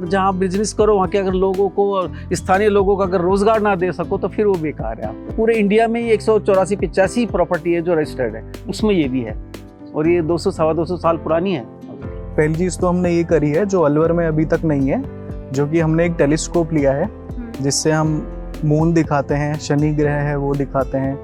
जहाँ बिजनेस करो वहाँ के अगर लोगों को, स्थानीय लोगों को अगर रोजगार ना दे सको तो फिर वो बेकार है। आप पूरे इंडिया में ही 184-85 प्रॉपर्टी है जो रजिस्टर्ड है, उसमें ये भी है, और ये 200-250 साल पुरानी है। पहली चीज तो हमने ये करी है जो अलवर में अभी तक नहीं है, जो कि हमने एक टेलीस्कोप लिया है जिससे हम मून दिखाते हैं, शनि ग्रह है वो दिखाते हैं।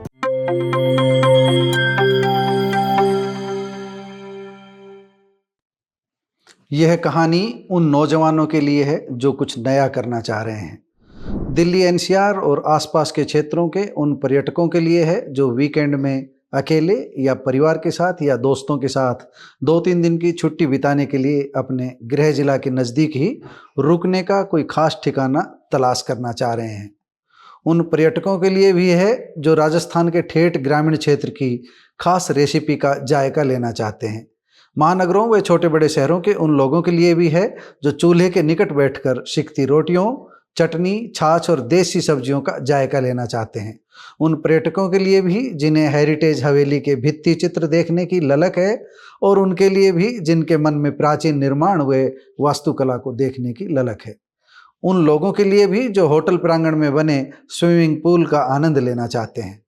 यह कहानी उन नौजवानों के लिए है जो कुछ नया करना चाह रहे हैं। दिल्ली एनसीआर और आसपास के क्षेत्रों के उन पर्यटकों के लिए है जो वीकेंड में अकेले या परिवार के साथ या दोस्तों के साथ 2-3 दिन की छुट्टी बिताने के लिए अपने गृह जिला के नज़दीक ही रुकने का कोई खास ठिकाना तलाश करना चाह रहे हैं। उन पर्यटकों के लिए भी है जो राजस्थान के ठेठ ग्रामीण क्षेत्र की खास रेसिपी का जायका लेना चाहते हैं। महानगरों व छोटे बड़े शहरों के उन लोगों के लिए भी है जो चूल्हे के निकट बैठकर सिकती रोटियों, चटनी, छाछ और देसी सब्जियों का जायका लेना चाहते हैं। उन पर्यटकों के लिए भी जिन्हें हेरिटेज हवेली के भित्ति चित्र देखने की ललक है, और उनके लिए भी जिनके मन में प्राचीन निर्माण व वास्तुकला को देखने की ललक है। उन लोगों के लिए भी जो होटल प्रांगण में बने स्विमिंग पूल का आनंद लेना चाहते हैं।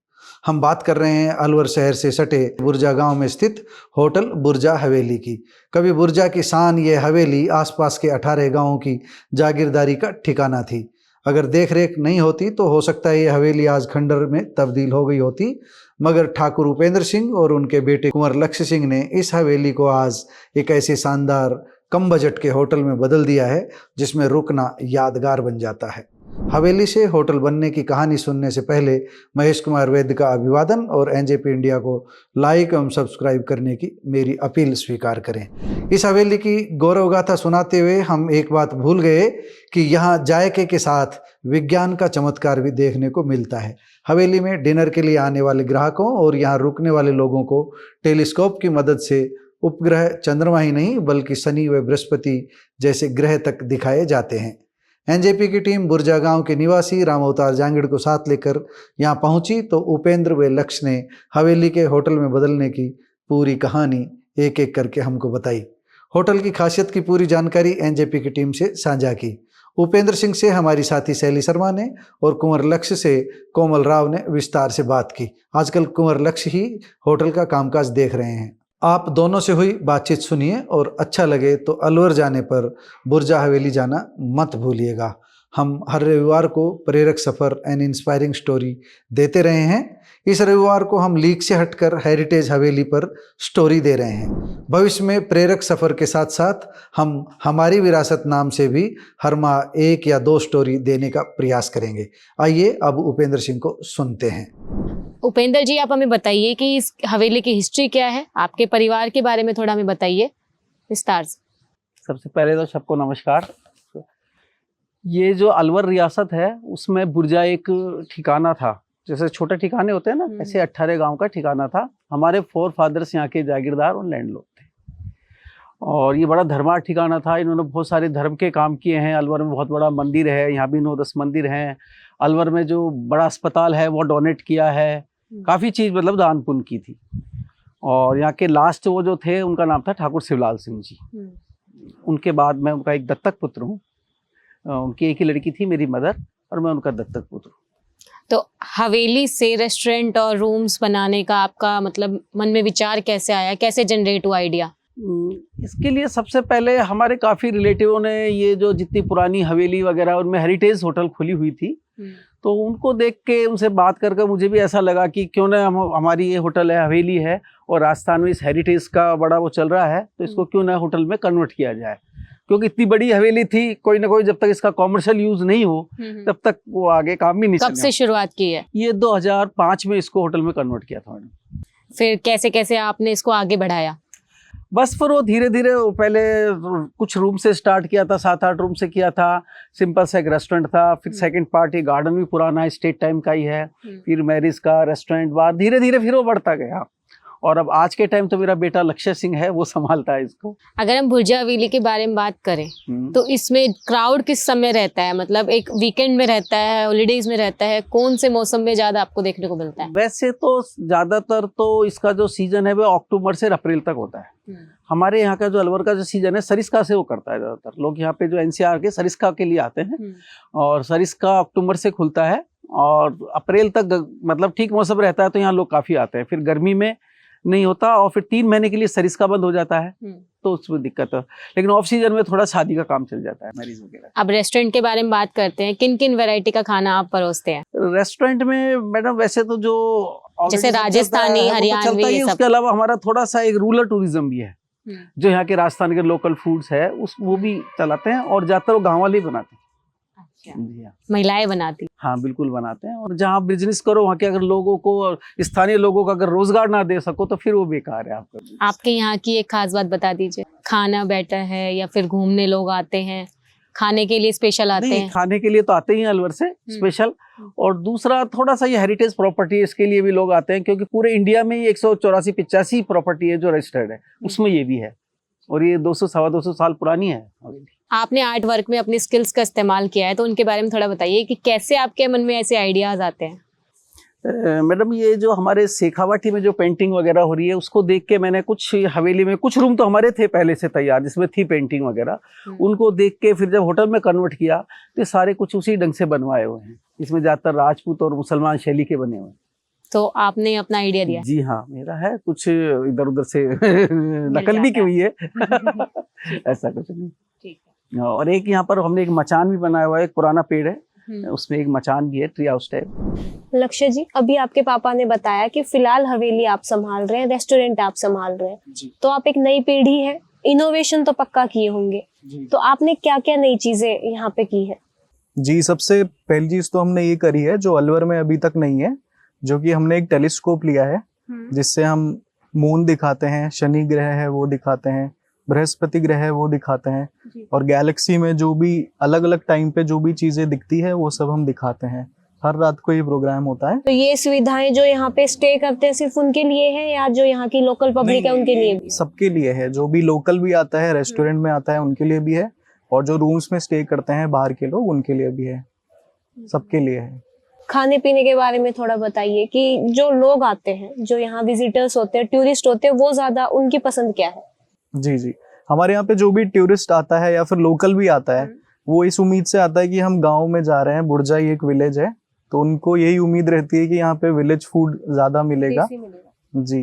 हम बात कर रहे हैं अलवर शहर से सटे बुर्जा गांव में स्थित होटल बुर्जा हवेली की। कभी बुर्जा की शान ये हवेली आसपास के 18 गांवों की जागीरदारी का ठिकाना थी। अगर देख रेख नहीं होती तो हो सकता है ये हवेली आज खंडर में तब्दील हो गई होती, मगर ठाकुर उपेंद्र सिंह और उनके बेटे कुंवर लक्ष्य सिंह ने इस हवेली को आज एक ऐसे शानदार कम बजट के होटल में बदल दिया है जिसमें रुकना यादगार बन जाता है। हवेली से होटल बनने की कहानी सुनने से पहले महेश कुमार वैद्य का अभिवादन और एनजेपी इंडिया को लाइक एवं सब्सक्राइब करने की मेरी अपील स्वीकार करें। इस हवेली की गौरव गाथा सुनाते हुए हम एक बात भूल गए कि यहाँ जायके के साथ विज्ञान का चमत्कार भी देखने को मिलता है। हवेली में डिनर के लिए आने वाले ग्राहकों और यहाँ रुकने वाले लोगों को टेलीस्कोप की मदद से उपग्रह चंद्रमा ही नहीं बल्कि शनि व बृहस्पति जैसे ग्रह तक दिखाए जाते हैं। एनजेपी की टीम बुर्जा गांव के निवासी राम अवतार जांगिड़ को साथ लेकर यहां पहुंची तो उपेंद्र व लक्ष्य ने हवेली के होटल में बदलने की पूरी कहानी एक एक करके हमको बताई। होटल की खासियत की पूरी जानकारी एनजेपी की टीम से साझा की। उपेंद्र सिंह से हमारी साथी शैली शर्मा ने और कुंवर लक्ष्य से कोमल राव ने विस्तार से बात की। आजकल कुंवर लक्ष्य ही होटल का कामकाज देख रहे हैं। आप दोनों से हुई बातचीत सुनिए और अच्छा लगे तो अलवर जाने पर बुर्जा हवेली जाना मत भूलिएगा। हम हर रविवार को प्रेरक सफ़र एंड इंस्पायरिंग स्टोरी देते रहे हैं। इस रविवार को हम लीक से हटकर हेरिटेज हवेली पर स्टोरी दे रहे हैं। भविष्य में प्रेरक सफ़र के साथ साथ हम हमारी विरासत नाम से भी हर माह 1 या 2 स्टोरी देने का प्रयास करेंगे। आइए अब उपेंद्र सिंह को सुनते हैं। उपेंद्र जी, आप हमें बताइए कि इस हवेली की हिस्ट्री क्या है, आपके परिवार के बारे में थोड़ा हमें बताइए विस्तार से। सबसे पहले तो सबको नमस्कार। ये जो अलवर रियासत है उसमें बुर्जा एक ठिकाना था, जैसे छोटे ठिकाने होते हैं ना, ऐसे 18 गांव का ठिकाना था। हमारे 4 फादर्स यहाँ के जागीरदार और लैंडलॉर्ड थे, और ये बड़ा धर्मार्थ ठिकाना था। इन्होंने बहुत सारे धर्म के काम किए हैं। अलवर में बहुत बड़ा मंदिर है, यहाँ भी 9-10 मंदिर हैं। अलवर में जो बड़ा अस्पताल है वो डोनेट किया है, काफ़ी चीज़ मतलब दान पुण्य की थी। और यहाँ के लास्ट वो जो थे उनका नाम था ठाकुर शिवलाल सिंह जी। उनके बाद मैं उनका एक दत्तक पुत्र हूँ। उनकी एक ही लड़की थी मेरी मदर, और मैं उनका दत्तक पुत्र हूँ। तो हवेली से रेस्टोरेंट और रूम्स बनाने का आपका मतलब मन में विचार कैसे आया, कैसे जनरेट हुआ आइडिया? इसके लिए सबसे पहले हमारे काफ़ी रिलेटिवों ने ये जो जितनी पुरानी हवेली वगैरह उनमें हेरिटेज होटल खुली हुई थी, तो उनको देख के उनसे बात करके मुझे भी ऐसा लगा कि क्यों ना हमारी ये होटल है, हवेली है, और राजस्थान में इस हेरिटेज का बड़ा वो चल रहा है, तो इसको क्यों ना होटल में कन्वर्ट किया जाए। क्योंकि इतनी बड़ी हवेली थी, कोई ना कोई जब तक इसका कॉमर्शियल यूज नहीं हो तब तक वो आगे काम भी नहीं कब से शुरुआत की है? ये 2005 में इसको होटल में कन्वर्ट किया था मैंने। फिर कैसे कैसे आपने इसको आगे बढ़ाया? बस फिर वो धीरे धीरे, पहले कुछ रूम से स्टार्ट किया था, 7-8 रूम से किया था। सिंपल सा एक रेस्टोरेंट था, फिर सेकंड पार्ट, ये गार्डन भी पुराना है, स्टेट टाइम का ही है, फिर मैरिज का रेस्टोरेंट, बार धीरे धीरे फिर वो बढ़ता गया। और अब आज के टाइम तो मेरा बेटा लक्ष्य सिंह है, वो संभालता है इसको। अगर हम भुर्जा हवेली के बारे में बात करें तो इसमें क्राउड किस समय रहता है, मतलब एक वीकेंड में रहता है, हॉलीडेज में रहता है, कौन से मौसम में ज्यादा आपको देखने को मिलता है? वैसे तो ज्यादातर तो इसका जो सीजन है वो अक्टूबर से अप्रैल तक होता है। हमारे यहाँ का जो अलवर का जो सीजन है सरिस्का से वो करता है। ज्यादातर लोग यहाँ पे जो एनसीआर के सरिस्का के लिए आते हैं, और सरिस्का अक्टूबर से खुलता है और अप्रैल तक मतलब ठीक मौसम रहता है, तो यहाँ लोग काफी आते हैं। फिर गर्मी में नहीं होता और फिर 3 महीने के लिए सरिस्का बंद हो जाता है, तो उसमें दिक्कत है। लेकिन ऑफ सीजन में थोड़ा शादी का काम चल जाता है, मैरिज वगैरह। अब रेस्टोरेंट के बारे में बात करते हैं, किन किन वैरायटी का खाना आप परोसते हैं? रेस्टोरेंट में मैडम वैसे तो जो जैसे राजस्थानी, हरियाणवी, ये सब। उसके अलावा हमारा थोड़ा सा एक रूरल टूरिज्म भी है, जो यहाँ के राजस्थान के लोकल फूड्स है वो भी चलाते हैं, और ज्यादातर वो गाँव वाले ही बनाते हैं। जी हाँ, महिलाएं बनाती? हाँ बिल्कुल बनाते हैं। और जहाँ बिजनेस करो वहाँ के अगर लोगों को, स्थानीय लोगों को अगर रोजगार ना दे सको तो फिर वो बेकार है आपका। आपके यहाँ की एक खास बात बता दीजिए। खाना बेटर है या फिर घूमने लोग आते हैं, खाने के लिए स्पेशल आते हैं? खाने के लिए तो आते ही हैं अलवर से स्पेशल, और दूसरा थोड़ा सा ये हेरिटेज प्रॉपर्टी है, इसके लिए भी लोग आते हैं, क्योंकि पूरे इंडिया में ही 184-85 प्रॉपर्टी है जो रजिस्टर्ड है, उसमें ये भी है, और ये 200-250 साल पुरानी है। आपने आर्ट वर्क में अपनी स्किल्स का इस्तेमाल किया है, तो उनके बारे में थोड़ा बताइए कि कैसे आपके मन में ऐसे आइडियाज आते हैं? मैडम ये जो हमारे शेखावाटी में जो पेंटिंग वगैरह हो रही है, उसको देख के मैंने कुछ हवेली में कुछ रूम तो हमारे थे पहले से तैयार जिसमें थी पेंटिंग वगैरह, उनको देख के फिर जब होटल में कन्वर्ट किया तो सारे कुछ उसी ढंग से बनवाए हुए हैं। इसमें ज्यादातर राजपूत और मुसलमान शैली के बने हुए हैं। तो आपने अपना आइडिया दिया? जी हाँ, मेरा है, कुछ इधर उधर से नकल भी की हुई है ऐसा कुछ नहीं। ठीक है। और एक यहाँ पर हमने एक मचान भी बनाया हुआ है, एक पुराना पेड़ है उसमें एक मचान भी है, ट्री हाउस टाइप। लक्ष्य जी, अभी आपके पापा ने बताया कि फिलहाल हवेली आप संभाल रहे हैं, रेस्टोरेंट आप संभाल रहे हैं, तो आप एक नई पीढ़ी है, इनोवेशन तो पक्का किए होंगे, तो आपने क्या क्या नई चीजें यहाँ पे की है? जी, सबसे पहली चीज तो हमने ये करी है जो अलवर में अभी तक नहीं है, जो कि हमने एक टेलीस्कोप लिया है जिससे हम मून दिखाते हैं, शनि ग्रह है वो दिखाते हैं, बृहस्पति ग्रह है वो दिखाते हैं, और गैलेक्सी में जो भी अलग अलग टाइम पे जो भी चीजें दिखती है वो सब हम दिखाते हैं। हर रात को ये प्रोग्राम होता है। तो ये सुविधाएं जो यहाँ पे स्टे करते हैं सिर्फ उनके लिए है या जो यहाँ की लोकल पब्लिक है उनके लिए भी? सबके लिए है, जो भी लोकल भी आता है, रेस्टोरेंट में आता है उनके लिए भी है, और जो रूम्स में स्टे करते हैं बाहर के लोग उनके लिए भी है, सबके लिए है। खाने पीने के बारे में थोड़ा बताइए कि जो लोग आते हैं, जो यहाँ विजिटर्स होते हैं, टूरिस्ट होते हैं, वो ज्यादा उनकी पसंद क्या है? जी, हमारे यहाँ पे जो भी टूरिस्ट आता है या फिर लोकल भी आता है, वो इस उम्मीद से आता है कि हम गांव में जा रहे हैं, बुर्जा ही एक विलेज है, तो उनको यही उम्मीद रहती है कि यहाँ पे विलेज फूड ज्यादा मिलेगा। जी,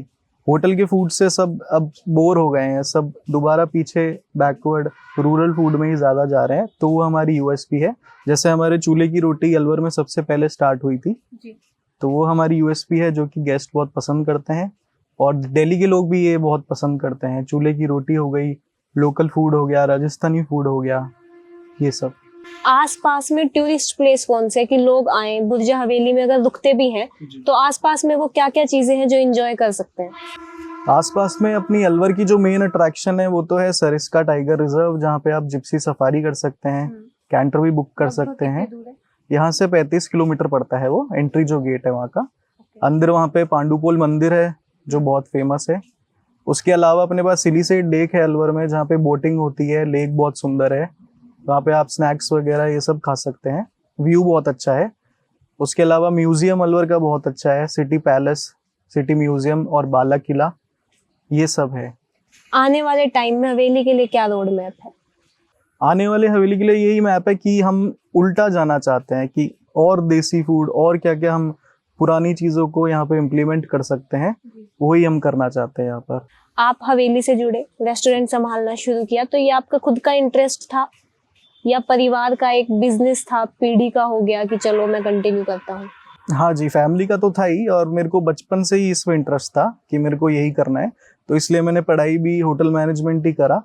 होटल के फूड से सब अब बोर हो गए हैं, सब दोबारा पीछे बैकवर्ड रूरल फूड में ही ज्यादा जा रहे हैं, तो वो हमारी यूएसपी है। जैसे हमारे चूल्हे की रोटी अलवर में सबसे पहले स्टार्ट हुई थी, तो वो हमारी यूएसपी है जो कि गेस्ट बहुत पसंद करते हैं, और दिल्ली के लोग भी ये बहुत पसंद करते हैं। चूल्हे की रोटी हो गई, लोकल फूड हो गया, राजस्थानी फूड हो गया, ये सब। आसपास में टूरिस्ट प्लेस कौन से कि लोग आए बुर्जा हवेली में, अगर रुकते भी हैं तो आसपास में वो क्या क्या चीजें हैं जो एंजॉय कर सकते हैं? आसपास में अपनी अलवर की जो मेन अट्रैक्शन है वो तो है सरिस्का टाइगर रिजर्व, जहाँ पे आप जिप्सी सफारी कर सकते हैं, कैंटर भी बुक कर सकते हैं। यहाँ से 35 किलोमीटर पड़ता है वो एंट्री जो गेट है वहाँ का। अंदर वहाँ पे पांडुपोल मंदिर है जो बहुत फेमस है। उसके अलावा अपने पास सिलीसेट लेक है अलवर में, जहाँ पे बोटिंग होती है, लेक बहुत सुंदर है, वहाँ पे आप स्नैक्स वगैरह ये सब खा सकते हैं, व्यू बहुत अच्छा है। उसके अलावा म्यूजियम अलवर का बहुत अच्छा है, सिटी पैलेस, सिटी म्यूजियम और बाला किला, ये सब है। आने वाले टाइम में हवेली के लिए क्या रोड मैप है? आने वाले हवेली के लिए यही मैप है कि हम उल्टा जाना चाहते हैं कि और देसी फूड और क्या क्या हम पुरानी चीजों को यहाँ पे इम्प्लीमेंट कर सकते हैं, वही हम करना चाहते हैं यहाँ पर। आप हवेली से जुड़े, रेस्टोरेंट संभालना शुरू किया, तो ये आपका खुद का इंटरेस्ट था या परिवार का एक बिजनेस था, पीढ़ी का हो गया कि चलो मैं कंटिन्यू करता हूँ? हाँ जी, फैमिली का तो था ही, और मेरे को बचपन से ही इसमें इंटरेस्ट था कि मेरे को यही करना है, तो इसलिए मैंने पढ़ाई भी होटल मैनेजमेंट ही करा।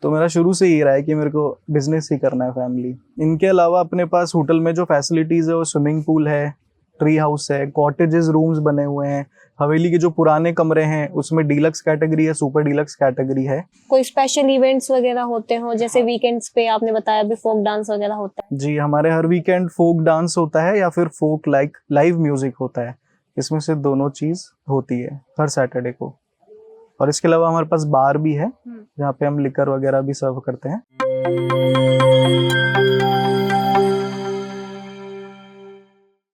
तो मेरा शुरू से ही रहा है कि मेरे को बिजनेस ही करना है फैमिली। इनके अलावा अपने पास होटल में जो फैसिलिटीज है वो स्विमिंग पूल है, ट्री हाउस है, कॉटेजेस रूम्स बने हुए हैं। हवेली के जो पुराने कमरे हैं उसमें डीलक्स कैटेगरी है, सुपर डीलक्स कैटेगरी है। कोई स्पेशल इवेंट्स वगैरह होते हो, जैसे वीकेंड्स पे आपने बताया भी फोक डांस वगैरह होता है? जी, हमारे हर वीकेंड फोक डांस होता है या फिर फोक लाइव म्यूजिक होता है, इसमें से दोनों चीज होती है हर सैटरडे को। और इसके अलावा हमारे पास बार भी है जहाँ पे हम लिकर वगैरह भी सर्व करते हैं।